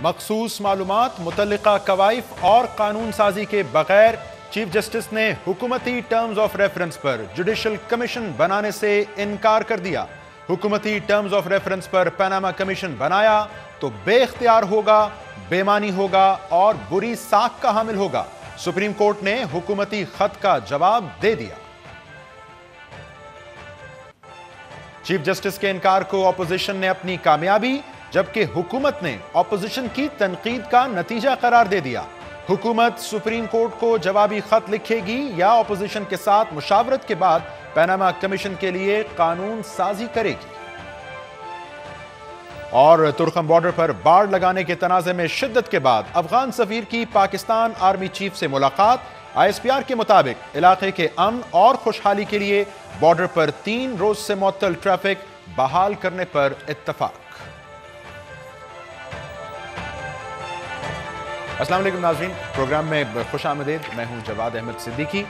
مخصوص معلومات متعلقہ کوائف اور قانون سازی کے بغیر چیف جسٹس نے حکومتی terms of reference per judicial commission بنانے سے انکار کر دیا۔ حکومتی terms of reference per Panama commission بنایا تو بے اختیار ہوگا، بے معنی ہوگا اور بری ساکھ کا حامل ہوگا۔ سپریم کورٹ نے حکومتی خط کا جواب دے دیا۔ چیف جسٹس کے انکار کو اپوزیشن نے اپنی کامیابی، جبکہ حکومت نے اپوزیشن کی تنقید کا نتیجہ قرار دے دیا۔ حکومت سپریم کورٹ کو جوابی خط لکھے گی یا اپوزیشن کے ساتھ مشاورت کے بعد پاناما کمیشن کے لیے قانون سازی کرے گی۔ اور ترکھم بارڈر پر باڑ لگانے کے تنازع میں شدت کے بعد افغان سفیر کی پاکستان آرمی چیف سے ملاقات۔ آئی ایس پی آر کے مطابق علاقے کے امن اور خوشحالی کے لیے بارڈر پر 3 روز سے معطل ٹریفک بحال کرنے پر اتفاق۔ السلام علیکم ناظرین، پروگرام میں خوش آمدید۔ میں ہوں جواد احمد صدیقی۔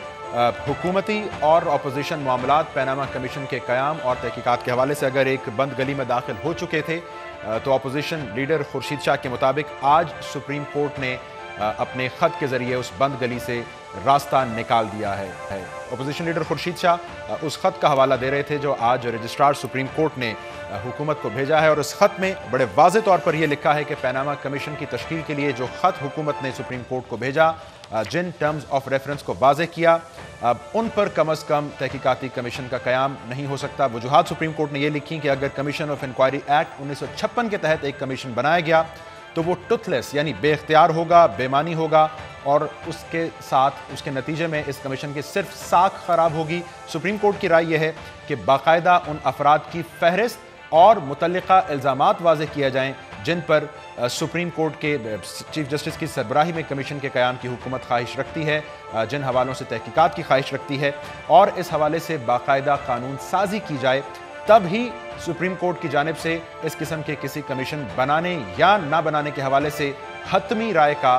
حکومتی اور اپوزیشن معاملات پاناما کمیشن کے قیام اور تحقیقات کے حوالے سے اگر ایک بند گلی میں داخل ہو چکے تھے تو اپوزیشن لیڈر خورشید شاہ کے مطابق آج سپریم کورٹ نے اپنے خط کے ذریعے اس بند گلی سے راستہ نکال دیا ہے۔ اپوزیشن لیڈر خورشید شاہ اس خط کا حوالہ دے رہے تھے جو آج رجسٹرار سپریم کورٹ نے حکومت کو بھیجا ہے، اور اس خط میں بڑے واضح طور پر یہ لکھا ہے کہ پاناما کمیشن کی تشکیل کے لیے جو خط حکومت نے سپریم کورٹ کو بھیجا، جن ٹرمز آف ریفرنس کو واضح کیا، ان پر کم از کم تحقیقاتی کمیشن کا قیام نہیں ہو سکتا۔ وجوہات سپریم کورٹ نے یہ لکھی کہ اگر کمیشن آف انکوائری ایکٹ 1956 کے تحت ایک کمیشن بنایا گیا تو وہ ٹوتھ لیس یعنی بے اختیار ہوگا، بے معنی ہوگا، اور اس کے ساتھ اس کے نتیجے میں اس کمیشن کی صرف ساکھ خراب ہوگی۔ سپریم کورٹ کی رائے یہ ہے کہ باقاعدہ ان افراد کی فہرست اور متعلقہ الزامات واضح کیا جائیں جن پر سپریم کورٹ کے چیف جسٹس کی سربراہی میں کمیشن کے قیام کی حکومت خواہش رکھتی ہے، جن حوالوں سے تحقیقات کی خواہش رکھتی ہے، اور اس حوالے سے باقاعدہ قانون سازی کی جائے، تب ہی سپریم کورٹ کی جانب سے اس قسم کے کسی کمیشن بنانے یا نہ بنانے کے حوالے سے حتمی رائے کا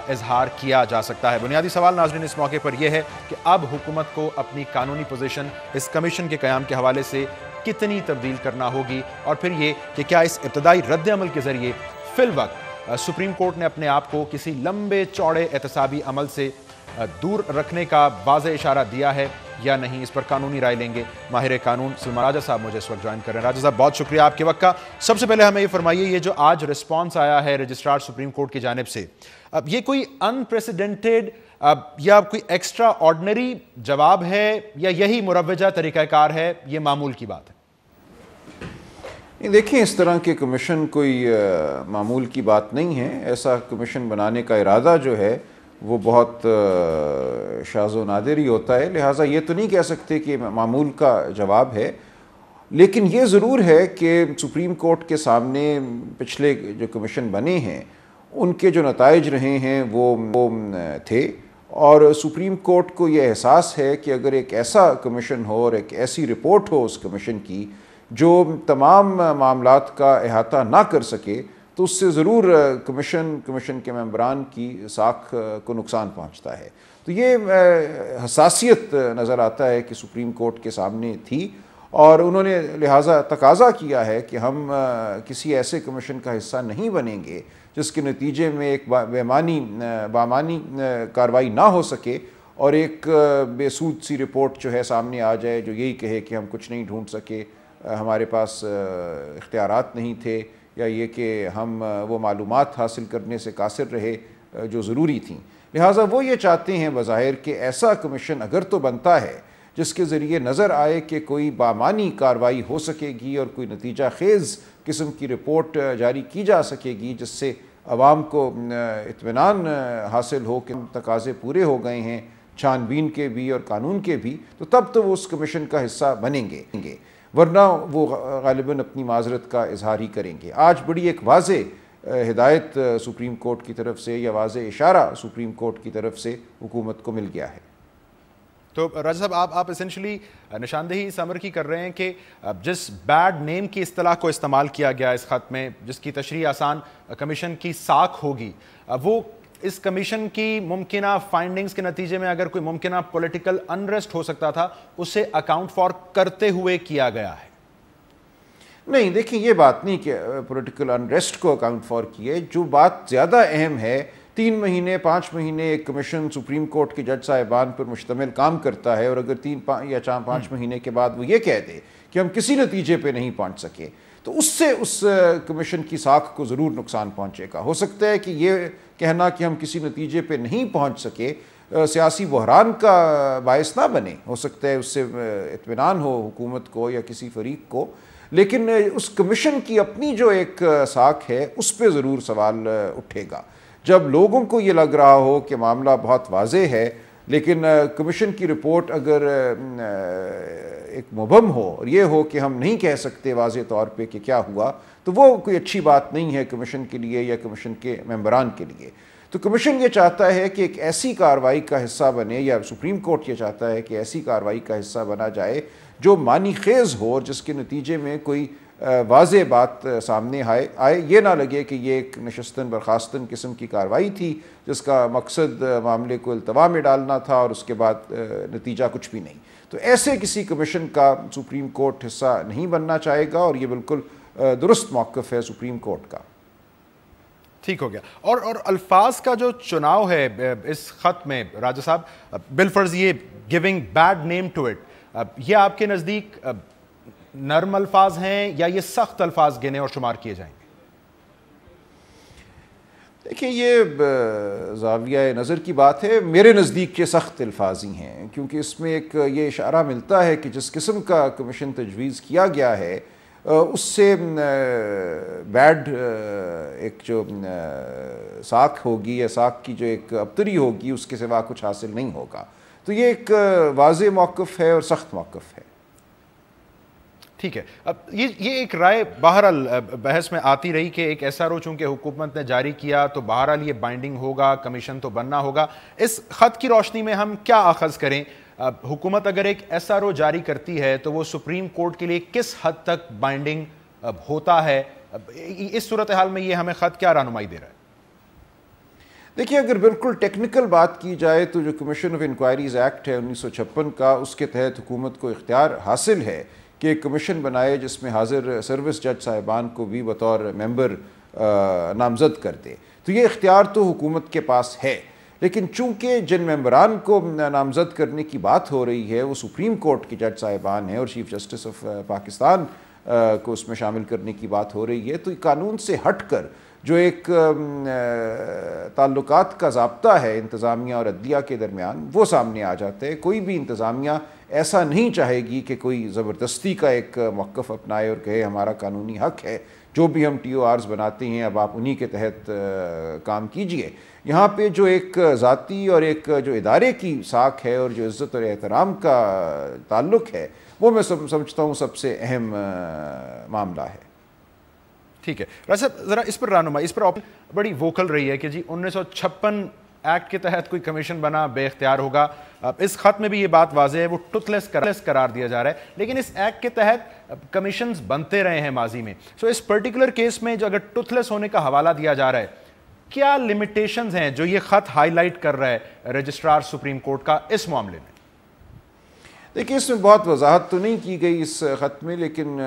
اظہار کیا جا سکتا ہے۔ بنیادی سوال ناظرین اس موقع پر یہ ہے کہ اب حکومت کو اپنی قانونی پوزیشن اس کمیشن کے قیام کے حوالے سے کتنی تبدیل کرنا ہوگی، اور پھر یہ کہ کیا اس ابتدائی رد عمل کے ذریعے فی الوقت سپریم کورٹ نے اپنے آپ کو کسی لمبے چوڑے احتسابی عمل سے دور رکھنے کا واضح اشارہ دیا ہے یا نہیں۔ اس پر قانونی رائے لیں گے ماہر قانون سلمان راجہ صاحب مجھے اس وقت جوائن کر رہے ہیں۔ راجہ صاحب بہت شکریہ آپ کے وقت کا۔ سب سے پہلے ہمیں یہ فرمائیے، یہ جو آج رسپانس آیا ہے رجسٹرار سپریم کورٹ کی جانب سے، اب یہ کوئی انپریسیڈنٹڈ یا کوئی ایکسٹرا آرڈنری جواب ہے یا یہی مروجہ طریقہ کار ہے، یہ معمول کی بات ہے؟ دیکھیں، اس طرح کے کمیشن کوئی معمول کی بات نہیں ہے۔ ایسا کمیشن بنانے کا ارادہ جو ہے وہ بہت شاذ و نادر ہی ہوتا ہے، لہٰذا یہ تو نہیں کہہ سکتے کہ معمول کا جواب ہے، لیکن یہ ضرور ہے کہ سپریم کورٹ کے سامنے پچھلے جو کمیشن بنے ہیں ان کے جو نتائج رہے ہیں وہ تھے، اور سپریم کورٹ کو یہ احساس ہے کہ اگر ایک ایسا کمیشن ہو اور ایک ایسی رپورٹ ہو اس کمیشن کی جو تمام معاملات کا احاطہ نہ کر سکے، تو اس سے ضرور کمیشن کے ممبران کی ساکھ کو نقصان پہنچتا ہے۔ تو یہ حساسیت نظر آتا ہے کہ سپریم کورٹ کے سامنے تھی، اور انہوں نے لہٰذا تقاضا کیا ہے کہ ہم کسی ایسے کمیشن کا حصہ نہیں بنیں گے جس کے نتیجے میں ایک بامانی کارروائی نہ ہو سکے اور ایک بے سود سی رپورٹ جو ہے سامنے آ جائے جو یہی کہے کہ ہم کچھ نہیں ڈھونڈ سکے، ہمارے پاس اختیارات نہیں تھے، یا یہ کہ ہم وہ معلومات حاصل کرنے سے قاصر رہے جو ضروری تھیں۔ لہٰذا وہ یہ چاہتے ہیں بظاہر کہ ایسا کمیشن اگر تو بنتا ہے جس کے ذریعے نظر آئے کہ کوئی بامانی کارروائی ہو سکے گی اور کوئی نتیجہ خیز قسم کی رپورٹ جاری کی جا سکے گی جس سے عوام کو اطمینان حاصل ہو کہ تقاضے پورے ہو گئے ہیں چھان بین کے بھی اور قانون کے بھی، تو تب تو وہ اس کمیشن کا حصہ بنیں گے، ورنہ وہ غالباً اپنی معذرت کا اظہار ہی کریں گے۔ آج بڑی ایک واضح ہدایت سپریم کورٹ کی طرف سے یا واضح اشارہ سپریم کورٹ کی طرف سے حکومت کو مل گیا ہے۔ تو راجہ صاحب آپ اسینشلی نشاندہی سمر کی کر رہے ہیں کہ جس بیڈ نیم کی اصطلاح کو استعمال کیا گیا اس خط میں، جس کی تشریح آسان کمیشن کی ساکھ ہوگی، وہ اس کمیشن کی ممکنہ فائنڈنگز کے نتیجے میں اگر کوئی ممکنہ پولیٹیکل انریسٹ ہو سکتا تھا، اسے اکاؤنٹ فار کرتے ہوئے کیا گیا ہے۔ نہیں دیکھیں یہ بات نہیں کہ پولیٹیکل انریسٹ کو اکاؤنٹ فار کیے. جو بات زیادہ اہم ہے 3 مہینے 5 مہینے ایک کمیشن سپریم کورٹ کے جج صاحبان پر مشتمل کام کرتا ہے اور اگر 3 یا 5 مہینے کے بعد وہ یہ کہہ دے کہ ہم کسی نتیجے پہ نہیں پہنچ سکے تو اس سے اس کمیشن کی ساکھ کو ضرور نقصان پہنچے گا. ہو سکتا ہے کہ یہ کہنا کہ ہم کسی نتیجے پہ نہیں پہنچ سکے سیاسی بحران کا باعث نہ بنے, ہو سکتا ہے اس سے اطمینان ہو حکومت کو یا کسی فریق کو, لیکن اس کمیشن کی اپنی جو ایک ساکھ ہے اس پہ ضرور سوال اٹھے گا. جب لوگوں کو یہ لگ رہا ہو کہ معاملہ بہت واضح ہے لیکن کمیشن کی رپورٹ اگر ایک مبہم ہو اور یہ ہو کہ ہم نہیں کہہ سکتے واضح طور پہ کہ کیا ہوا, تو وہ کوئی اچھی بات نہیں ہے کمیشن کے لیے یا کمیشن کے ممبران کے لیے. تو کمیشن یہ چاہتا ہے کہ ایک ایسی کارروائی کا حصہ بنے, یا سپریم کورٹ یہ چاہتا ہے کہ ایسی کارروائی کا حصہ بنا جائے جو معنی خیز ہو اور جس کے نتیجے میں کوئی واضح بات سامنے آئے. یہ نہ لگے کہ یہ ایک نشستن برخاستن قسم کی کارروائی تھی جس کا مقصد معاملے کو التوا میں ڈالنا تھا اور اس کے بعد نتیجہ کچھ بھی نہیں. تو ایسے کسی کمیشن کا سپریم کورٹ حصہ نہیں بننا چاہے گا اور یہ بالکل درست موقف ہے سپریم کورٹ کا. ٹھیک ہو گیا. اور الفاظ کا جو چناؤ ہے اس خط میں راجہ صاحب, بالفرض یہ giving bad name to it, یہ آپ کے نزدیک نرم الفاظ ہیں یا یہ سخت الفاظ گنے اور شمار کیے جائیں گے؟ دیکھیں یہ زاویہ نظر کی بات ہے. میرے نزدیک یہ سخت الفاظ ہی ہیں کیونکہ اس میں ایک یہ اشارہ ملتا ہے کہ جس قسم کا کمیشن تجویز کیا گیا ہے اس سے بیڈ ایک جو ساکھ ہوگی یا ساکھ کی جو ایک ابتری ہوگی اس کے سوا کچھ حاصل نہیں ہوگا. تو یہ ایک واضح موقف ہے اور سخت موقف ہے. ٹھیک ہے. اب یہ ایک رائے بہرحال بحث میں آتی رہی کہ ایک ایس آر او چونکہ حکومت نے جاری کیا تو بہرحال یہ بائنڈنگ ہوگا, کمیشن تو بننا ہوگا. اس خط کی روشنی میں ہم کیا اخذ کریں؟ حکومت اگر ایک ایس آر او جاری کرتی ہے تو وہ سپریم کورٹ کے لیے کس حد تک بائنڈنگ ہوتا ہے؟ اس صورتحال میں یہ ہمیں خط کیا رہنمائی دے رہا ہے؟ دیکھیے اگر بالکل ٹیکنیکل بات کی جائے تو جو کمیشن آف انکوائریز ایکٹ ہے 1956 کا, اس کے تحت حکومت کو اختیار حاصل ہے کہ ایک کمیشن بنائے جس میں حاضر سروس جج صاحبان کو بھی بطور ممبر نامزد کر دے. تو یہ اختیار تو حکومت کے پاس ہے, لیکن چونکہ جن ممبران کو نامزد کرنے کی بات ہو رہی ہے وہ سپریم کورٹ کے جج صاحبان ہیں اور چیف جسٹس آف پاکستان کو اس میں شامل کرنے کی بات ہو رہی ہے, تو قانون سے ہٹ کر جو ایک تعلقات کا ضابطہ ہے انتظامیہ اور عدلیہ کے درمیان وہ سامنے آ جاتے ہیں. کوئی بھی انتظامیہ ایسا نہیں چاہے گی کہ کوئی زبردستی کا ایک موقف اپنائے اور کہے ہمارا قانونی حق ہے, جو بھی ہم ٹی او آرز بناتے ہیں اب آپ انہی کے تحت کام کیجئے. یہاں پہ جو ایک ذاتی اور ایک جو ادارے کی ساکھ ہے اور جو عزت اور احترام کا تعلق ہے وہ میں سمجھتا ہوں سب سے اہم معاملہ ہے. ٹھیک ہے. راجہ صاحب ذرا اس پر رہنمائی, اس پر بڑی ووکل رہی ہے کہ جی 1956 ایکٹ کے تحت کوئی کمیشن بنا بے اختیار ہوگا. اس خط میں بھی یہ بات واضح ہے, وہ ٹوتھ لیس قرار دیا جا رہا ہے, لیکن اس ایکٹ کے تحت کمیشنز بنتے رہے ہیں ماضی میں. سو اس پرٹیکولر کیس میں جو اگر ٹوتھ لیس ہونے کا حوالہ دیا جا رہا ہے, کیا لمیٹیشنز ہیں جو یہ خط ہائی لائٹ کر رہا ہے رجسٹرار سپریم کورٹ کا اس معاملے میں؟ دیکھیے اس میں بہت وضاحت تو نہیں کی گئی اس خط میں, لیکن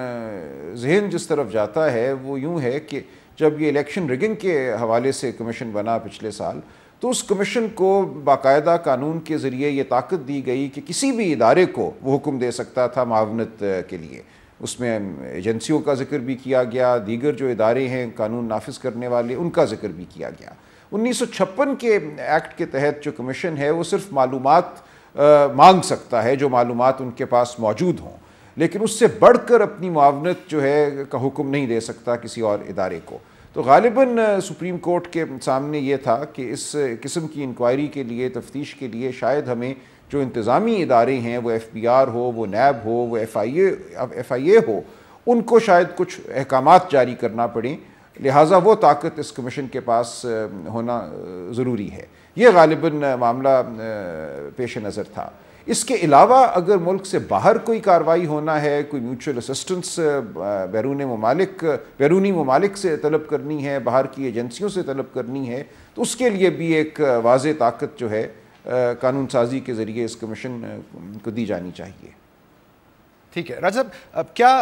ذہن جس طرف جاتا ہے وہ یوں ہے کہ جب یہ الیکشن ریگنگ کے حوالے سے کمیشن بنا پچھلے سال تو اس کمیشن کو باقاعدہ قانون کے ذریعے یہ طاقت دی گئی کہ کسی بھی ادارے کو وہ حکم دے سکتا تھا معاونت کے لیے. اس میں ایجنسیوں کا ذکر بھی کیا گیا, دیگر جو ادارے ہیں قانون نافذ کرنے والے ان کا ذکر بھی کیا گیا. 1956 کے ایکٹ کے تحت جو کمیشن ہے وہ صرف معلومات مانگ سکتا ہے جو معلومات ان کے پاس موجود ہوں, لیکن اس سے بڑھ کر اپنی معاونت جو ہے کا حکم نہیں دے سکتا کسی اور ادارے کو. تو غالباً سپریم کورٹ کے سامنے یہ تھا کہ اس قسم کی انکوائری کے لیے, تفتیش کے لیے شاید ہمیں جو انتظامی ادارے ہیں وہ ایف بی آر ہو, وہ نیب ہو, وہ ایف آئی اے ہو, ان کو شاید کچھ احکامات جاری کرنا پڑیں, لہٰذا وہ طاقت اس کمیشن کے پاس ہونا ضروری ہے. یہ غالباً معاملہ پیش نظر تھا. اس کے علاوہ اگر ملک سے باہر کوئی کارروائی ہونا ہے, کوئی میوچل اسسٹنس بیرونی ممالک سے طلب کرنی ہے, باہر کی ایجنسیوں سے طلب کرنی ہے, تو اس کے لیے بھی ایک واضح طاقت جو ہے قانون سازی کے ذریعے اس کمیشن کو دی جانی چاہیے. ٹھیک ہے. راجہ صاحب, اب کیا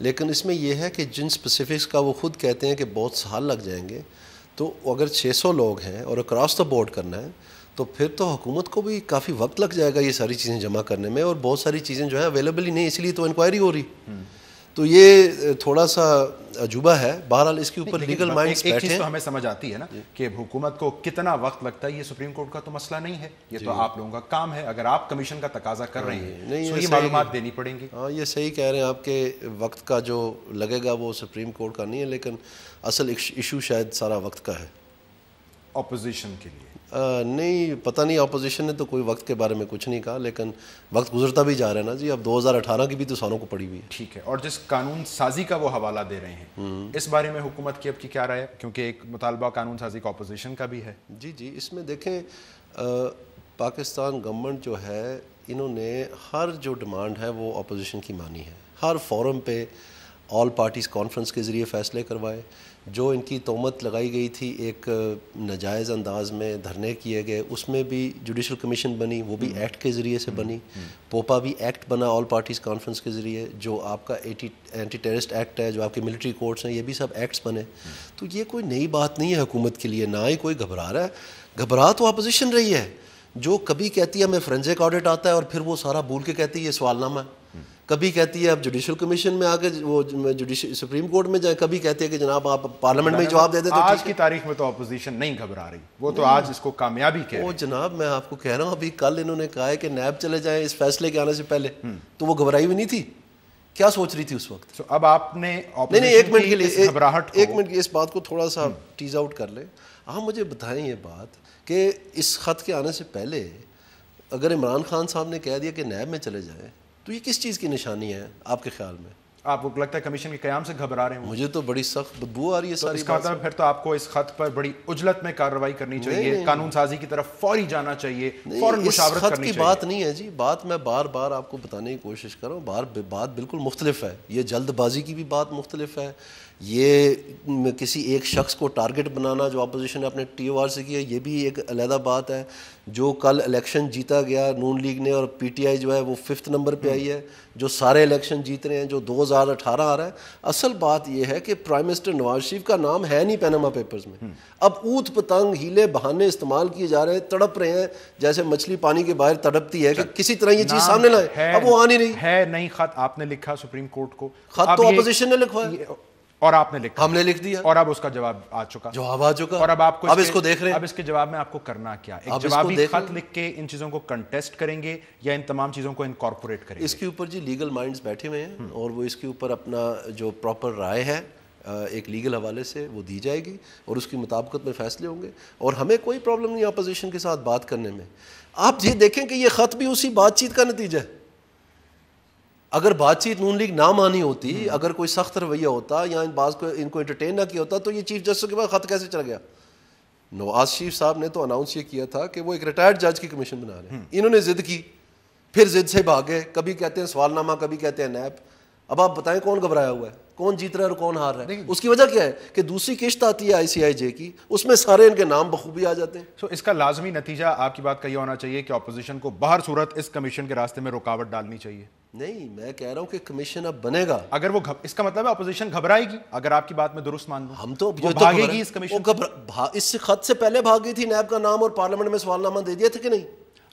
لیکن اس میں یہ ہے کہ جن اسپیسیفکس کا وہ خود کہتے ہیں کہ بہت سال لگ جائیں گے، تو اگر 600 لوگ ہیں اور اکراس دا بورڈ کرنا ہے تو پھر تو حکومت کو بھی کافی وقت لگ جائے گا یہ ساری چیزیں جمع کرنے میں، اور بہت ساری چیزیں جو ہیں اویلیبل ہی نہیں، اس لیے تو انکوائری ہو رہی. تو یہ تھوڑا سا عجوبہ ہے. بہرحال اس کے اوپر لیگل مائنڈز بیٹھے ہیں. ایک چیز تو ہمیں سمجھ آتی ہے نا کہ حکومت کو کتنا وقت لگتا ہے، یہ سپریم کورٹ کا تو مسئلہ نہیں ہے، یہ تو آپ لوگوں کا کام ہے. اگر آپ کمیشن کا تقاضا کر رہے ہیں تو یہ معلومات دینی پڑیں گی. ہاں یہ صحیح کہہ رہے ہیں آپ، کے وقت کا جو لگے گا وہ سپریم کورٹ کا نہیں ہے، لیکن اصل ایشو شاید سارا وقت کا ہے اپوزیشن کے لیے. نہیں پتہ نہیں، اپوزیشن نے تو کوئی وقت کے بارے میں کچھ نہیں کہا، لیکن وقت گزرتا بھی جا رہا ہے نا جی. اب 2018 کی بھی تو سالوں کو پڑی ہوئی ہے. ٹھیک ہے. اور جس قانون سازی کا وہ حوالہ دے رہے ہیں اس بارے میں حکومت کی اب کی کیا رائے ہے؟ کیونکہ ایک مطالبہ قانون سازی کا اپوزیشن کا بھی ہے. جی اس میں دیکھیں پاکستان گورنمنٹ جو ہے انہوں نے ہر جو ڈیمانڈ ہے وہ اپوزیشن کی مانی ہے. ہر فورم پہ آل پارٹیز کانفرنس کے ذریعے فیصلے کروائے. جو ان کی تہمت لگائی گئی تھی ایک ناجائز انداز میں دھرنے کیے گئے، اس میں بھی جوڈیشل کمیشن بنی، وہ بھی ایکٹ کے ذریعے سے بنی. پوپا بھی ایکٹ بنا آل پارٹیز کانفرنس کے ذریعے. جو آپ کا اینٹی ٹیررسٹ ایکٹ ہے، جو آپ کے ملٹری کورٹس ہیں، یہ بھی سب ایکٹس بنے. تو یہ کوئی نئی بات نہیں ہے حکومت کے لیے، نہ ہی کوئی گھبرا رہا ہے. گھبرا تو اپوزیشن رہی ہے، جو کبھی کہتی ہے ہمیں فرینزک آڈٹ آتا ہے اور پھر وہ سارا بھول کے کہتی ہے یہ سوال نامہ ہے. کبھی کہتی ہے اب جوڈیشل کمیشن میں آگے وہ جوڈیشل سپریم کورٹ میں جائیں، کبھی کہتے ہیں کہ جناب آپ پارلیمنٹ میں جواب دے دیں. آج کی تاریخ میں تو اپوزیشن نہیں گھبرا رہی، وہ تو آج اس کو کامیابی کہہ رہی ہے. وہ جناب میں آپ کو کہہ رہا ہوں، ابھی کل انہوں نے کہا ہے کہ نیب چلے جائیں اس فیصلے کے آنے سے پہلے، تو وہ گھبرائی ہوئی نہیں تھی. کیا سوچ رہی تھی اس وقت؟ اب آپ نے ایک منٹ کے لیے ایک منٹ کی اس بات کو تھوڑا سا ٹیز آؤٹ کر لیں. آپ مجھے بتائیں یہ بات کہ اس خط کے آنے سے پہلے اگر عمران خان صاحب نے کہہ دیا کہ نیب میں چلے جائیں تو یہ کس چیز کی نشانی ہے آپ کے خیال میں؟ آپ کو لگتا ہے کمیشن کے قیام سے گھبرا رہے ہیں؟ مجھے تو بڑی سخت بدبو آ رہی ہے ساری. اس کا مطلب پھر تو آپ کو اس خط پر بڑی عجلت میں کارروائی کرنی چاہیے، قانون سازی کی طرف فوری جانا چاہیے، فوراً مشاورت کرنی چاہیے. اس خط کی بات نہیں ہے جی، بات میں بار بار آپ کو بتانے کی کوشش کر رہا ہوں. بات بالکل مختلف ہے. یہ جلد بازی کی بھی بات مختلف ہے. یہ کسی ایک شخص کو ٹارگٹ بنانا جو اپوزیشن نے اپنے ٹی او آر سے کیا، یہ بھی ایک علیحدہ بات ہے. جو کل الیکشن جیتا گیا نون لیگ نے اور پی ٹی آئی جو ہے وہ 5th نمبر پہ آئی ہے، جو سارے الیکشن جیت رہے ہیں، جو 2018 آ رہا ہے. اصل بات یہ ہے کہ پرائم منسٹر نواز شریف کا نام ہے نہیں پیناما پیپرز میں. اب اوت پتنگ ہیلے بہانے استعمال کیے جا رہے ہیں، تڑپ رہے ہیں جیسے مچھلی پانی کے باہر تڑپتی ہے کہ کسی طرح یہ چیز سامنے لائے. اب وہ آ نہیں رہی ہے. نہیں خط آپ نے لکھا سپریم کورٹ کو، خط تو اپوزیشن نے لکھوایا اور آپ نے لکھا، ہم نے لکھ دیا اور اب اس کا جواب آ چکا. اور اب آپ کو اس کو دیکھ رہے ہیں. اب اس کے جواب میں آپ کو کرنا کیا؟ ایک جوابی خط لکھ کے ان چیزوں کو کنٹیسٹ کریں گے یا ان تمام چیزوں کو انکارپوریٹ کریں گے؟ اس کے اوپر جی لیگل مائنڈز بیٹھے ہوئے ہیں اور وہ اس کے اوپر اپنا جو پراپر رائے ہے ایک لیگل حوالے سے وہ دی جائے گی اور اس کی مطابقت میں فیصلے ہوں گے. اور ہمیں کوئی پرابلم نہیں اپوزیشن کے ساتھ بات کرنے میں. آپ یہ دیکھیں کہ یہ خط بھی اسی بات چیت کا نتیجہ ہے. اگر بات چیت نون لیگ نہ مانی ہوتی، اگر کوئی سخت رویہ ہوتا یا ان کو انٹرٹین نہ کیا ہوتا تو یہ چیف جسٹس کے بعد خط کیسے چل گیا؟ نواز شریف صاحب نے تو اناؤنس یہ کیا تھا کہ وہ ایک ریٹائرڈ جج کی کمیشن بنا رہے ہیں. انہوں نے ضد کی، پھر ضد سے بھاگے، کبھی کہتے ہیں سوال نامہ، کبھی کہتے ہیں نیب. اب آپ بتائیں کون گھبرایا ہوا ہے، کون جیت رہا ہے اور کون ہار رہا ہے؟ اس کی وجہ کیا ہے کہ دوسری قسط آتی ہے ICIJ کی، اس میں سارے ان کے نام بخوبی آ جاتے ہیں. سو اس کا لازمی نتیجہ آپ کی بات کا یہ ہونا چاہیے کہ اپوزیشن کو بہر صورت اس کمیشن کے راستے میں رکاوٹ ڈالنی چاہیے. نہیں، میں کہہ رہا ہوں کہ کمیشن اب بنے گا. اگر وہ اس کا مطلب ہے اپوزیشن گھبرائے گی، اگر آپ کی بات میں درست مان لوں. ہم تو بھاگے گی اس کمیشن، اس خط سے پہلے بھاگ گئی تھی. نیب کا نام اور پارلیمنٹ میں سوال نامہ دے دیا تھا کہ نہیں؟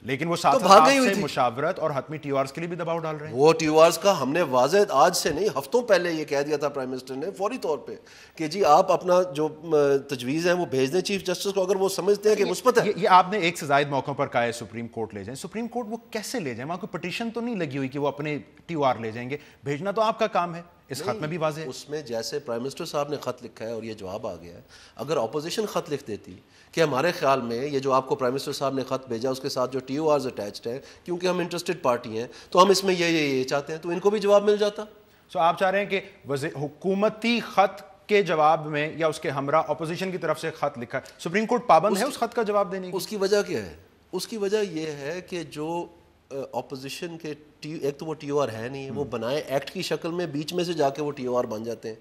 لیکن وہ ساتھ ساتھ سے مشاورت اور حتمی ٹی او آرز کے لیے بھی دباؤ ڈال رہے ہیں. وہ ٹی او آرز کا ہم نے واضح آج سے نہیں ہفتوں پہلے یہ کہہ دیا تھا پرائم منسٹر نے فوری طور پہ کہ جی آپ اپنا جو تجویز ہیں وہ بھیج دیں چیف جسٹس کو، اگر وہ سمجھتے ہیں کہ مثبت ہے. یہ آپ نے ایک سے زائد موقعوں پر کہا ہے سپریم کورٹ لے جائیں. سپریم کورٹ وہ کیسے لے جائیں؟ وہاں کوئی پٹیشن تو نہیں لگی ہوئی کہ وہ اپنے ٹی او آر لے جائیں گے. بھیجنا تو آپ کا کام ہے. اس خط میں بھی واضح ہے. اس میں جیسے پرائم منسٹر صاحب نے خط لکھا ہے اور یہ جواب آ گیا ہے. اگر اپوزیشن خط لکھ دیتی کہ ہمارے خیال میں یہ جو آپ کو پرائم منسٹر صاحب نے خط بھیجا اس کے ساتھ جو ٹی او آرز اٹیچڈ ہے، کیونکہ ہم انٹرسٹڈ پارٹی ہیں تو ہم اس میں یہ چاہتے ہیں، تو ان کو بھی جواب مل جاتا. سو آپ چاہ رہے ہیں کہ حکومتی خط کے جواب میں یا اس کے ہمراہ اپوزیشن کی طرف سے خط لکھا ہے، سپریم کورٹ پابند ہے اس خط کا جواب دینے کی؟ اس کی وجہ کیا ہے؟ اس کی وجہ یہ ہے کہ جو اپوزیشن کے ایک تو وہ ٹی او آر ہے نہیں، وہ بنائے ایکٹ کی شکل میں، بیچ میں سے جا کے وہ ٹی او آر بن جاتے ہیں.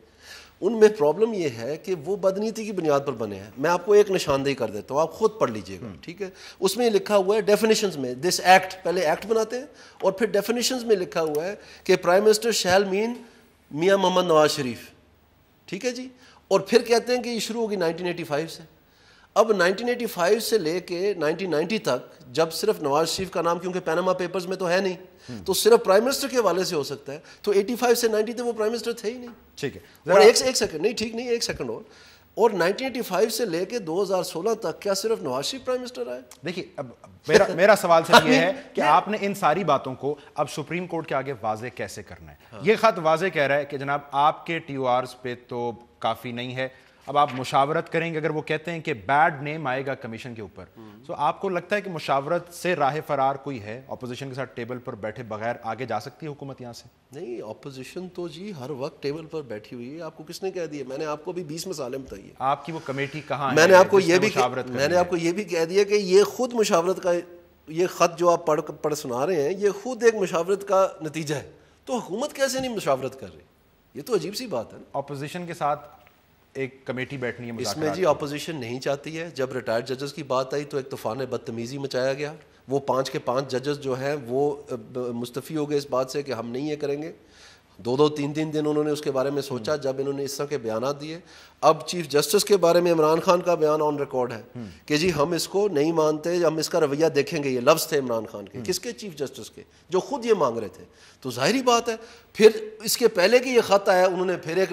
ان میں پرابلم یہ ہے کہ وہ بدنیتی کی بنیاد پر بنے ہیں. میں آپ کو ایک نشاندہی کر دیتا ہوں، آپ خود پڑھ لیجئے گا، ٹھیک ہے؟ اس میں لکھا ہوا ہے ڈیفینیشنز میں دس ایکٹ، پہلے ایکٹ بناتے ہیں اور پھر ڈیفینیشنز میں لکھا ہوا ہے کہ پرائم منسٹر شیل مین میاں محمد نواز شریف, ٹھیک ہے جی, اور پھر کہتے ہیں کہ یہ شروع ہوگی 1985 سے. اب 1985 سے لے کے 1990 تک جب صرف نواز شریف کا نام, کیونکہ پیناما پیپرز میں تو ہے نہیں, تو صرف پرائم منسٹر کے حوالے سے ہو سکتا ہے, تو 85 سے 90 تک وہ پرائم منسٹر تھے ہی نہیں. ٹھیک ہے, اور ایک سیکنڈ, نہیں ٹھیک نہیں, ایک سیکنڈ اور 1985 سے لے کے 2016 تک کیا صرف نواز شریف پرائم منسٹر آئے؟ دیکھیے اب میرا سوال صرف یہ ہے کہ آپ نے ان ساری باتوں کو اب سپریم کورٹ کے آگے واضح کیسے کرنا ہے؟ یہ خط واضح کہہ رہا ہے کہ جناب آپ کے ٹی او آرز پہ تو کافی نہیں ہے, اب آپ مشاورت کریں گے. اگر وہ کہتے ہیں کہ بیڈ نیم آئے گا کمیشن کے اوپر, تو آپ کو لگتا ہے کہ مشاورت سے راہ فرار کوئی ہے؟ اپوزیشن کے ساتھ ٹیبل پر بیٹھے بغیر آگے جا سکتی ہے حکومت یہاں سے؟ نہیں, اپوزیشن تو جی ہر وقت ٹیبل پر بیٹھی ہوئی ہے. آپ کو کس نے کہہ دیا؟ میں نے آپ کو بھی 20 مثالیں بتائی ہیں. آپ کی وہ کمیٹی کہاں ہے؟ میں نے آپ کو یہ بھی کہہ دیا کہ یہ خود مشاورت کا, یہ خط جو آپ پڑھ سنا رہے ہیں یہ خود ایک مشاورت کا نتیجہ ہے. تو حکومت کیسے نہیں مشاورت کر رہی؟ یہ تو عجیب سی بات ہے. اپوزیشن کے ساتھ ایک کمیٹی بیٹھنی ہے اس میں جی اپوزیشن نہیں چاہتی ہے. جب ریٹائرڈ ججز کی بات آئی تو ایک طوفان بدتمیزی مچایا گیا. وہ 5 کے 5 ججز جو ہیں وہ مستعفی ہو گئے اس بات سے کہ ہم نہیں یہ کریں گے. 2-3 دن انہوں نے اس کے بارے میں سوچا جب انہوں نے اس طرح کے بیانات دیے. اب چیف جسٹس کے بارے میں عمران خان کا بیان آن ریکارڈ ہے کہ جی ہم اس کو نہیں مانتے, ہم اس کا رویہ دیکھیں گے. یہ لفظ تھے عمران خان کے. کس کے؟ چیف جسٹس کے, جو خود یہ مانگ رہے تھے. تو ظاہری بات ہے پھر اس کے پہلے کہ یہ خط آیا انہوں نے پھر ایک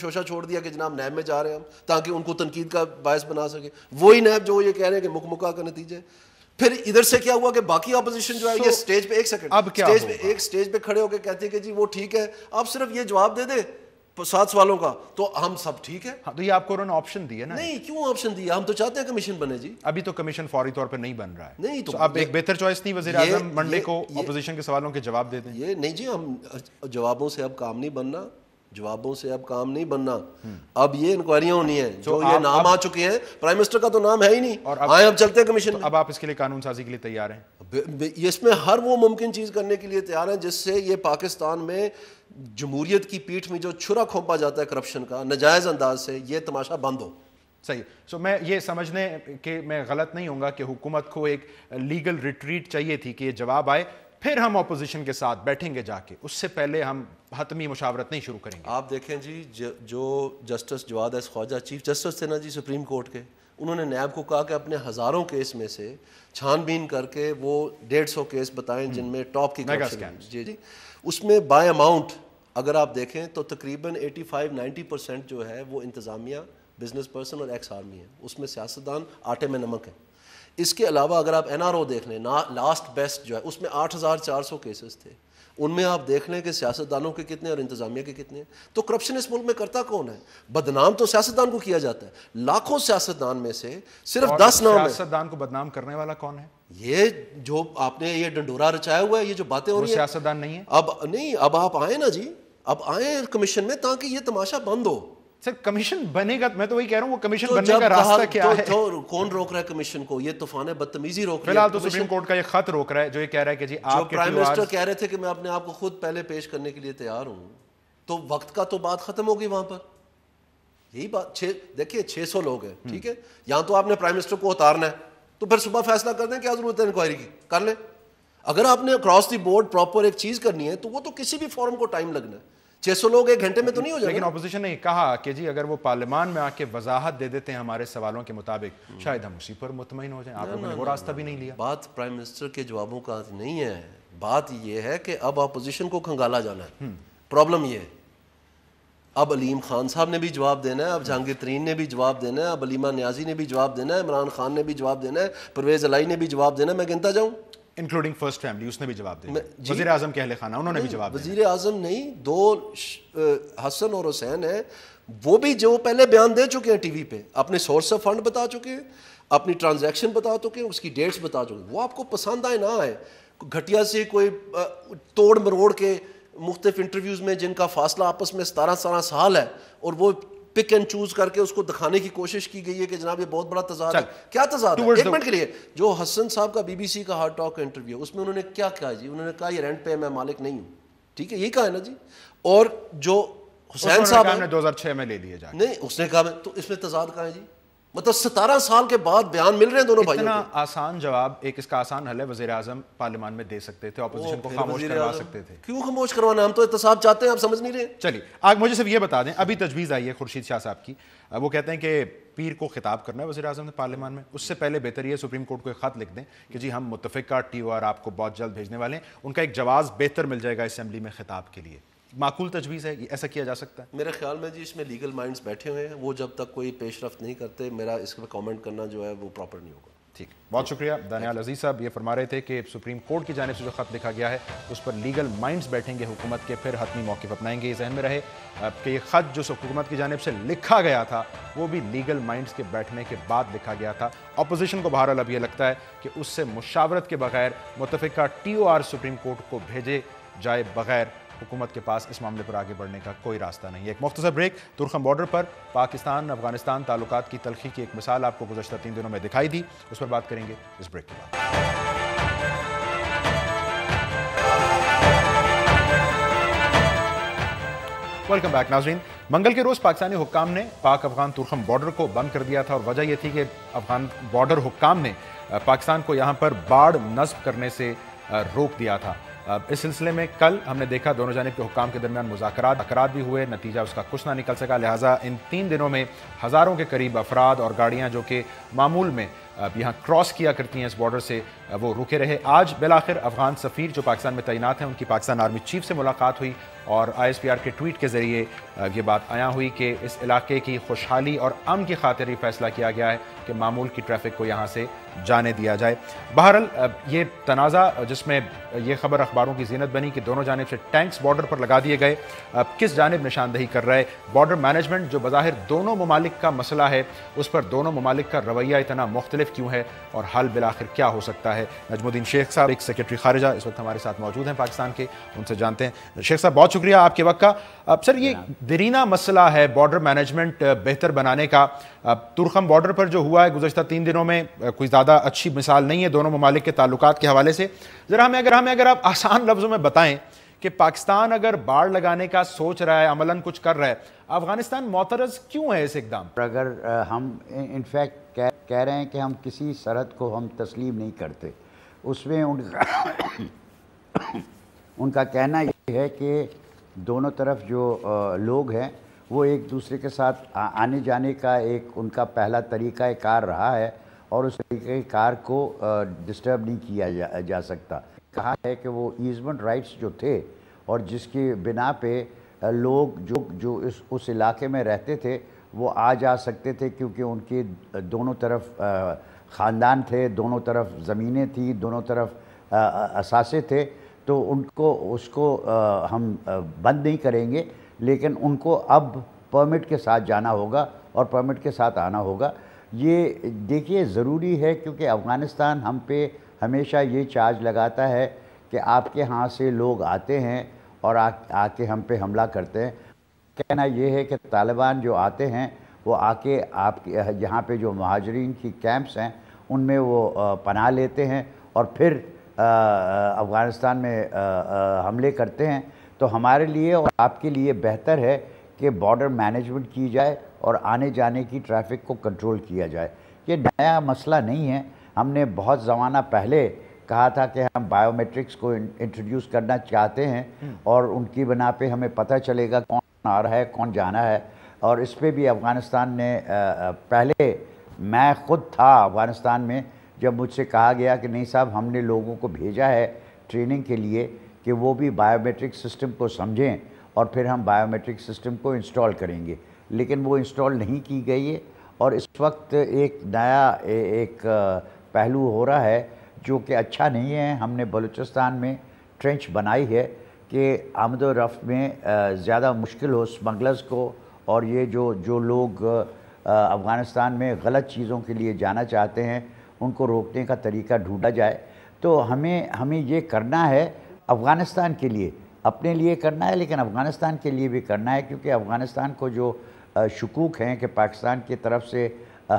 شوشہ چھوڑ دیا کہ جناب نیب میں جا رہے ہیں ہم, تاکہ ان کو تنقید کا باعث بنا سکے. وہی نیب جو یہ کہہ رہے ہیں کہ مکمکا کا نتیجہ ہے. پھر ادھر سے کیا ہوا کہ باقی اپوزیشن جو ہے یہ سٹیج پہ, ایک سیکنڈ, سٹیج پہ کھڑے ہو کے کہتے ہیں کہ جی وہ ٹھیک ہے, آپ صرف یہ جواب دے دیں 7 سوالوں کا تو ہم سب ٹھیک ہے. تو یہ آپ کو انہوں نے آپشن دیا نا؟ نہیں, کیوں آپشن دیا؟ ہم تو چاہتے ہیں کمیشن بنے جی. ابھی تو کمیشن فوری طور پہ نہیں بن رہا ہے. نہیں تو اب ایک بہتر چوائس نہیں وزیر اعظم منڈے کو اپوزیشن کے سوالوں کے جواب دے دیں؟ یہ نہیں جی, ہم جوابوں سے اب کام نہیں بننا, جوابوں سے اب کام نہیں بننا. اب یہ انکوائریاں ہونی ہیں. جو یہ نام آ چکے ہیں, پرائم منسٹر کا تو نام ہے ہی نہیں, اور اب چلتے ہیں کمیشن. اب آپ اس کے لیے قانون سازی کے لیے تیار ہیں؟ اس میں ہر وہ ممکن چیز کرنے کے لیے تیار ہیں جس سے یہ پاکستان میں جمہوریت کی پیٹھ میں جو چھرا کھونپا جاتا ہے کرپشن کا ناجائز انداز سے, یہ تماشا بند ہو. صحیح. سو میں یہ سمجھنے کہ میں غلط نہیں ہوں گا کہ حکومت کو ایک لیگل ریٹریٹ چاہیے تھی کہ یہ جواب آئے, پھر ہم اپوزیشن کے ساتھ بیٹھیں گے جا کے, اس سے پہلے ہم حتمی مشاورت نہیں شروع کریں گے. آپ دیکھیں جی, جو جسٹس جواد احمد خواجہ چیف جسٹس تھے نا جی سپریم کورٹ کے, انہوں نے نیب کو کہا کہ اپنے ہزاروں کیس میں سے چھان بین کر کے وہ 150 کیس بتائیں جن میں ٹاپ کی کرپشن. جی اس میں بائی اماؤنٹ اگر آپ دیکھیں تو تقریباً 85-90% جو ہے وہ انتظامیہ, بزنس پرسن اور ایکس آرمی ہے. اس میں سیاستدان آٹے میں نمک ہے. اس کے علاوہ اگر آپ این آر او دیکھ لیں, لاسٹ بیسٹ جو ہے اس میں 8400 کیسز تھے. ان میں آپ دیکھ لیں کہ سیاستدانوں کے کتنے اور انتظامیہ کے کتنے ہیں. تو کرپشن اس ملک میں کرتا کون ہے؟ بدنام تو سیاستدان کو کیا جاتا ہے. لاکھوں سیاستدان میں سے صرف 10 نام ہیں. سیاستدان کو بدنام کرنے والا کون ہے؟ یہ جو آپ نے یہ ڈنڈورا رچایا ہوا ہے, یہ جو باتیں ہو رہی ہیں, سیاستدان نہیں ہے. اب آپ آئیں نا جی, اب آئیں کمیشن میں تاکہ یہ تماشا بند ہو. سر کمیشن بنے گا, میں تو وہی کہہ رہا ہوں, وہ کمیشن بننے کا راستہ کیا ہے؟ کون روک رہا ہے کمیشن کو؟ یہ طوفان بدتمیزی روک رہی ہے. فی الحال تو سپریم کورٹ کا یہ خط روک رہا ہے جو یہ کہہ رہا ہے کہ جی آپ کے پرائم منسٹر کہہ رہے تھے کہ میں اپنے آپ کو خود پہلے پیش کرنے کے لیے تیار ہوں, تو وقت کا تو بات ختم ہو گئی وہاں پر. یہی بات دیکھیے 600 لوگ ہیں, ٹھیک ہے, یہاں تو آپ نے پرائم منسٹر کو اتارنا ہے, تو پھر صبح فیصلہ کر دیں کیا ضرورت ہے انکوائری کی, کر لیں. اگر آپ نے اکراس دی بورڈ پراپر ایک چیز کرنی ہے تو وہ تو کسی بھی فورم کو ٹائم لگنا ہے. 600 لوگ 1 گھنٹے میں تو نہیں ہو جائے. لیکن اپوزیشن نے کہا کہ جی اگر وہ پارلیمان میں آ کے وضاحت دے دیتے ہیں ہمارے سوالوں کے مطابق, شاید ہم اسی پر مطمئن ہو جائیں. آپ لوگوں نے وہ راستہ بھی نہیں لیا. بات پرائم منسٹر کے جوابوں کا نہیں ہے, بات یہ ہے کہ اب اپوزیشن کو کھنگالا جانا ہے. پرابلم یہ ہے, اب علیم خان صاحب نے بھی جواب دینا ہے, اب جہانگیر ترین نے بھی جواب دینا ہے, اب علیمہ نیازی نے بھی جواب دینا ہے, عمران خان نے بھی جواب دینا ہے, پرویز الہی نے بھی جواب دینا ہے. میں گنتا جاؤں, انکلوڈنگ فرسٹ فیملی, اس نے بھی جواب دیا. وزیر اعظم کے اہل خانہ انہوں نے بھی جواب دیا. وزیر اعظم نہیں, 2 حسن اور حسین ہیں, وہ بھی جو پہلے بیان دے چکے ہیں ٹی وی پہ, اپنے سورس آف فنڈ بتا چکے ہیں, اپنی ٹرانزیکشن بتا چکے ہیں, اس کی ڈیٹس بتا چکے ہیں. وہ آپ کو پسند آئے نہ آئے, گھٹیا سے کوئی توڑ مروڑ کے مختلف انٹرویوز میں جن کا فاصلہ آپس میں 17 سال ہے, اور وہ پک اینڈ چوز کر کے اس کو دکھانے کی کوشش کی گئی ہے کہ جناب یہ بہت بڑا تضاد ہے. کیا تضاد ہے؟ 1 منٹ کے لیے, جو حسن صاحب کا BBC کا ہارڈ ٹاک کا انٹرویو, اس میں انہوں نے کیا کہا جی, انہوں نے کہا یہ رینٹ پہ میں مالک نہیں ہوں, ٹھیک ہے, یہی کہا ہے نا جی. اور جو حسین صاحب نے 2006 میں لے لیے جا, نہیں اس نے کہا, تو اس میں تضاد کہاں ہے جی؟ مطلب 17 سال کے بعد بیان مل رہے ہیں دونوں بھائیوں اتنا کے. آسان جواب ایک اس کا آسان حل ہے، وزیر اعظم پارلیمان میں دے سکتے تھے، اپوزیشن کو خاموش کروا سکتے تھے. کیوں خاموش کروانا؟ ہم تو احتساب چاہتے ہیں، آپ سمجھ نہیں رہے. چلیے آج مجھے صرف یہ بتا دیں، ابھی تجویز آئی ہے خورشید شاہ صاحب کی، وہ کہتے ہیں کہ پیر کو خطاب کرنا ہے وزیر اعظم نے پارلیمان میں، اس سے پہلے بہتر یہ سپریم کورٹ کو ایک خط لکھ دیں کہ جی ہم متفقہ ٹی او آر آپ کو بہت جلد بھیجنے والے ہیں، ان کا ایک جواز بہتر مل جائے گا اسمبلی میں خطاب کے لیے. معقول تجویز ہے، ایسا کیا جا سکتا ہے؟ میرے خیال میں جی اس میں لیگل مائنڈز بیٹھے ہوئے ہیں، وہ جب تک کوئی پیش رفت نہیں کرتے میرا اس پہ کامنٹ کرنا جو ہے وہ پراپر نہیں ہوگا. ٹھیک، بہت شکریہ. دانیال عزیز صاحب یہ فرما رہے تھے کہ سپریم کورٹ کی جانب سے جو خط لکھا گیا ہے اس پر لیگل مائنڈز بیٹھیں گے حکومت کے، پھر حتمی موقف اپنائیں گے. یہ ذہن میں رہے کہ یہ خط جو حکومت کی جانب سے لکھا گیا تھا وہ بھی لیگل مائنڈز کے بیٹھنے کے بعد لکھا گیا تھا. اپوزیشن کو بہرحال اب یہ لگتا ہے کہ اس سے مشاورت کے بغیر متفقہ T O R supreme court کو بھیجے جائے بغیر حکومت کے پاس اس معاملے پر آگے بڑھنے کا کوئی راستہ نہیں ہے. ایک مختصر بریک. تورخم بارڈر پر پاکستان افغانستان تعلقات کی تلخی کی ایک مثال آپ کو گزشتہ 3 دنوں میں دکھائی دی، اس پر بات کریں گے اس بریک کے بعد. ویلکم بیک ناظرین. منگل کے روز پاکستانی حکام نے پاک افغان تورخم بارڈر کو بند کر دیا تھا، اور وجہ یہ تھی کہ افغان بارڈر حکام نے پاکستان کو یہاں پر باڑ نصب کرنے سے روک دیا تھا. اس سلسلے میں کل ہم نے دیکھا دونوں جانب کے حکام کے درمیان مذاکرات بھی ہوئے، نتیجہ اس کا کچھ نہ نکل سکا. لہٰذا ان 3 دنوں میں ہزاروں کے قریب افراد اور گاڑیاں جو کہ معمول میں یہاں کراس کیا کرتی ہیں اس بارڈر سے، وہ رکے رہے. آج بالآخر افغان سفیر جو پاکستان میں تعینات ہیں ان کی پاکستان آرمی چیف سے ملاقات ہوئی، اور آئی ایس پی آر کے ٹویٹ کے ذریعے یہ بات عیاں ہوئی کہ اس علاقے کی خوشحالی اور امن کی خاطر یہ فیصلہ کیا گیا ہے کہ معمول کی ٹریفک کو یہاں سے جانے دیا جائے. بہرحال یہ تنازع جس میں یہ خبر اخباروں کی زینت بنی کہ دونوں جانب سے ٹینکس بارڈر پر لگا دیے گئے، کس جانب نشاندہی کر رہا ہے؟ بارڈر مینجمنٹ جو بظاہر دونوں ممالک کا مسئلہ ہے، اس پر دونوں ممالک کا رویہ اتنا مختلف کیوں ہے، اور حل بالآخر کیا ہو سکتا ہے؟ نجم الدین شیخ صاحب ایک سیکرٹری خارجہ اس وقت ہمارے ساتھ موجود ہیں پاکستان کے، ان سے جانتے ہیں. شیخ صاحب بہت شکریہ آپ کے وقت کا. سر یہ دیرینہ مسئلہ ہے بارڈر مینجمنٹ بہتر بنانے کا. تورخم بارڈر پر جو ہوا ہے گزشتہ 3 دنوں میں کوئی زیادہ اچھی مثال نہیں ہے دونوں ممالک کے تعلقات کے حوالے سے. ذرا ہمیں اگر آپ آسان لفظوں میں بتائیں کہ پاکستان اگر باڑ لگانے کا سوچ رہا ہے، عملاً کچھ کر رہا ہے، افغانستان معترض کیوں ہے اس اقدام؟ اگر ہم انفیکٹ کہہ رہے ہیں کہ ہم کسی سرحد کو ہم تسلیم نہیں کرتے، اس میں ان کا کہنا یہ ہے کہ دونوں طرف جو لوگ ہیں وہ ایک دوسرے کے ساتھ آنے جانے کا ایک ان کا پہلا طریقہ کار رہا ہے، اور اس طریقہ کار کو ڈسٹرب نہیں کیا جا سکتا. کہا ہے کہ وہ ایزمنٹ رائٹس جو تھے اور جس کی بنا پہ لوگ جو اس علاقے میں رہتے تھے وہ آ جا سکتے تھے، کیونکہ ان کے دونوں طرف خاندان تھے، دونوں طرف زمینیں تھیں، دونوں طرف اثاثے تھے، تو اس کو ہم بند نہیں کریں گے، لیکن ان کو اب پرمٹ کے ساتھ جانا ہوگا اور پرمٹ کے ساتھ آنا ہوگا. یہ دیکھیے ضروری ہے، کیونکہ افغانستان ہم پہ ہمیشہ یہ چارج لگاتا ہے کہ آپ کے ہاں سے لوگ آتے ہیں اور آ کے ہم پہ حملہ کرتے ہیں. کہنا یہ ہے کہ طالبان جو آتے ہیں وہ آ کے آپ کے یہاں پہ جو مہاجرین کی کیمپس ہیں ان میں وہ پناہ لیتے ہیں اور پھر افغانستان میں حملے کرتے ہیں. تو ہمارے لیے اور آپ کے لیے بہتر ہے کہ بارڈر مینجمنٹ کی جائے اور آنے جانے کی ٹریفک کو کنٹرول کیا جائے. یہ نیا مسئلہ نہیں ہے. ہم نے بہت زمانہ پہلے کہا تھا کہ ہم بائیو میٹرکس کو انٹروڈیوس کرنا چاہتے ہیں، اور ان کی بنا پہ ہمیں پتہ چلے گا کون آ رہا ہے کون جانا ہے. اور اس پہ بھی افغانستان نے پہلے، میں خود تھا افغانستان میں جب مجھ سے کہا گیا کہ نہیں صاحب ہم نے لوگوں کو بھیجا ہے ٹریننگ کے لیے کہ وہ بھی بائیو میٹرک سسٹم کو سمجھیں اور پھر ہم بائیو میٹرک سسٹم کو انسٹال کریں گے، لیکن وہ انسٹال نہیں کی گئی ہے. اور اس وقت ایک نیا ایک پہلو ہو رہا ہے جو کہ اچھا نہیں ہے. ہم نے بلوچستان میں ٹرینچ بنائی ہے کہ آمد و رفت میں زیادہ مشکل ہو اسمگلرز کو، اور یہ جو لوگ افغانستان میں غلط چیزوں کے لیے جانا چاہتے ہیں ان کو روکنے کا طریقہ ڈھونڈا جائے. تو ہمیں یہ کرنا ہے افغانستان کے لیے، اپنے لیے کرنا ہے لیکن افغانستان کے لیے بھی کرنا ہے، کیونکہ افغانستان کو جو شکوک ہیں کہ پاکستان کی طرف سے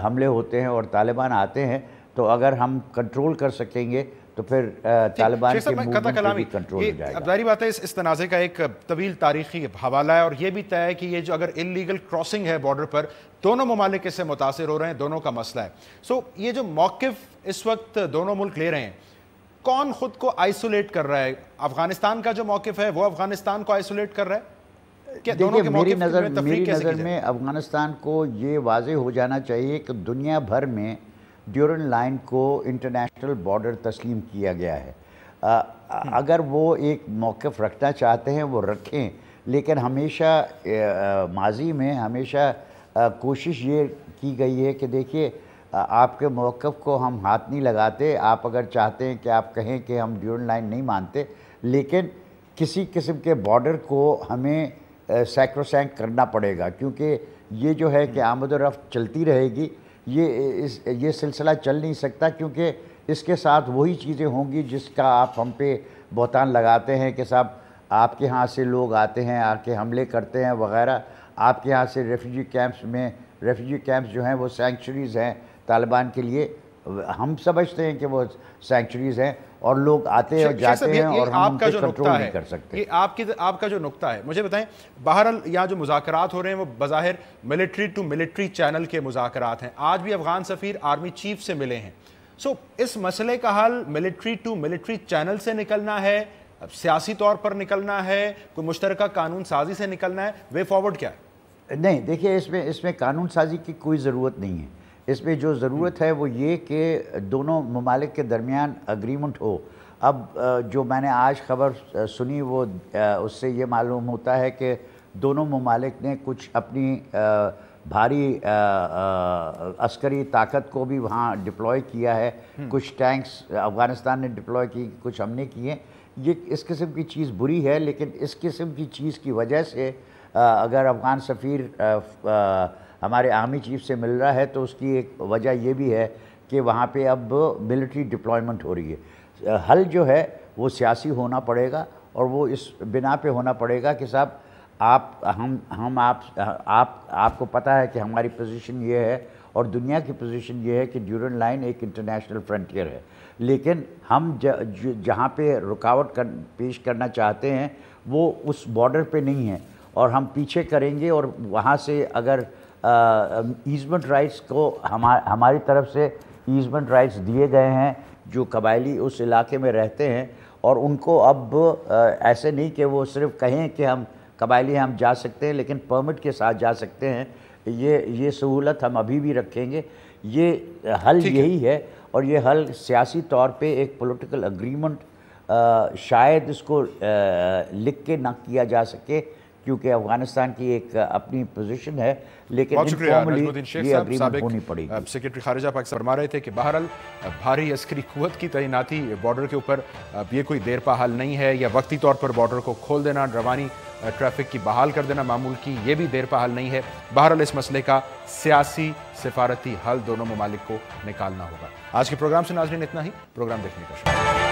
حملے ہوتے ہیں اور طالبان آتے ہیں، تو تو اگر ہم کنٹرول کر سکیں گے تو پھر طالبان کے موومنٹ پہ بھی کنٹرول ہو جائے گا۔ اب ظاہری بات ہے اس تنازع کا ایک طویل تاریخی حوالہ ہے، اور یہ بھی طے ہے کہ یہ جو اگر انلیگل کراسنگ ہے بارڈر پر، دونوں ممالک اس سے متاثر ہو رہے ہیں، دونوں کا مسئلہ ہے۔ سو یہ جو موقف اس وقت دونوں ملک لے رہے ہیں، کون خود کو آئسولیٹ کر رہا ہے؟ افغانستان کا جو موقف ہے وہ افغانستان کو آئسولیٹ کر رہا ہے؟ دیکھیے میری نظر میں افغانستان کو یہ واضح ہو جانا چاہیے کہ دنیا بھر میں ڈیورنڈ لائن کو انٹرنیشنل بارڈر تسلیم کیا گیا ہے۔ اگر وہ ایک موقف رکھنا چاہتے ہیں وہ رکھیں، لیکن ہمیشہ ماضی میں ہمیشہ کوشش یہ کی گئی ہے کہ دیکھیے آپ کے موقف کو ہم ہاتھ نہیں لگاتے، آپ اگر چاہتے ہیں کہ آپ کہیں کہ ہم ڈیورنڈ لائن نہیں مانتے، لیکن کسی قسم کے بارڈر کو ہمیں سیکروسینک کرنا پڑے گا، کیونکہ یہ جو ہے کہ آمد و رفت چلتی رہے گی، یہ سلسلہ چل نہیں سکتا، کیونکہ اس کے ساتھ وہی چیزیں ہوں گی جس کا آپ ہم پہ بہتان لگاتے ہیں کہ صاحب آپ کے ہاں سے لوگ آتے ہیں، آ کے حملے کرتے ہیں وغیرہ، آپ کے ہاں سے ریفیوجی کیمپس جو ہیں وہ سینکچریز ہیں طالبان کے لیے، ہم سمجھتے ہیں کہ وہ سینکچریز ہیں، اور لوگ آتے ہیں اور جاتے ہیں اور ہم ان پہ کنٹرول نہیں کر سکتے۔ یہ آپ کا جو نقطہ ہے، مجھے بتائیں، بہرحال یہاں جو مذاکرات ہو رہے ہیں وہ بظاہر ملٹری ٹو ملٹری چینل کے مذاکرات ہیں، آج بھی افغان سفیر آرمی چیف سے ملے ہیں۔ سو اس مسئلے کا حل ملٹری ٹو ملٹری چینل سے نکلنا ہے، سیاسی طور پر نکلنا ہے، کوئی مشترکہ قانون سازی سے نکلنا ہے، وے فارورڈ کیا ہے؟ نہیں دیکھیے اس میں قانون سازی کی کوئی ضرورت نہیں ہے، اس میں جو ضرورت ہے وہ یہ کہ دونوں ممالک کے درمیان اگریمنٹ ہو۔ اب جو میں نے آج خبر سنی وہ اس سے یہ معلوم ہوتا ہے کہ دونوں ممالک نے کچھ اپنی بھاری عسکری طاقت کو بھی وہاں ڈپلوائے کیا ہے، کچھ ٹینکس افغانستان نے ڈپلوائے کی، کچھ ہم نے کیے۔ یہ اس قسم کی چیز بری ہے، لیکن اس قسم کی چیز کی وجہ سے اگر افغان سفیر ہمارے آرمی چیف سے مل رہا ہے تو اس کی ایک وجہ یہ بھی ہے کہ وہاں پہ اب ملٹری ڈپلائمنٹ ہو رہی ہے۔ حل جو ہے وہ سیاسی ہونا پڑے گا، اور وہ اس بنا پہ ہونا پڑے گا کہ صاحب آپ کو پتہ ہے کہ ہماری پوزیشن یہ ہے اور دنیا کی پوزیشن یہ ہے کہ ڈیورنڈ لائن ایک انٹرنیشنل فرنٹیئر ہے، لیکن ہم جہاں پہ رکاوٹ پیش کرنا چاہتے ہیں وہ اس بارڈر پہ نہیں ہے، اور ہم پیچھے کریں گے، اور وہاں سے اگر ایزمنٹ رائٹس کو ہماری طرف سے ایزمنٹ رائٹس دیے گئے ہیں جو قبائلی اس علاقے میں رہتے ہیں، اور ان کو اب ایسے نہیں کہ وہ صرف کہیں کہ ہم قبائلی ہم جا سکتے ہیں لیکن پرمٹ کے ساتھ جا سکتے ہیں، یہ سہولت ہم ابھی بھی رکھیں گے۔ یہ حل یہی ہے، اور یہ حل سیاسی طور پہ ایک پولیٹیکل اگریمنٹ شاید اس کو لکھ کے نہ کیا جا سکے، کیونکہ افغانستان کی ایک اپنی پوزیشن ہے، لیکن انفارملی یہ اگریمنٹ ہونی پڑے گی۔ سیکرٹری خارجہ پاکستان فرما رہے تھے کہ بہرحال بھاری عسکری قوت کی تعیناتی بارڈر کے اوپر یہ کوئی دیر پا حل نہیں ہے، یا وقتی طور پر بارڈر کو کھول دینا، روانی ٹریفک کی بحال کر دینا معمول کی، یہ بھی دیر پا حل نہیں ہے۔ بہرحال اس مسئلے کا سیاسی سفارتی حل دونوں ممالک کو نکالنا ہوگا۔ آج کے پروگرام سے ناظرین اتنا ہی، پروگرام دیکھنے کا شکریہ۔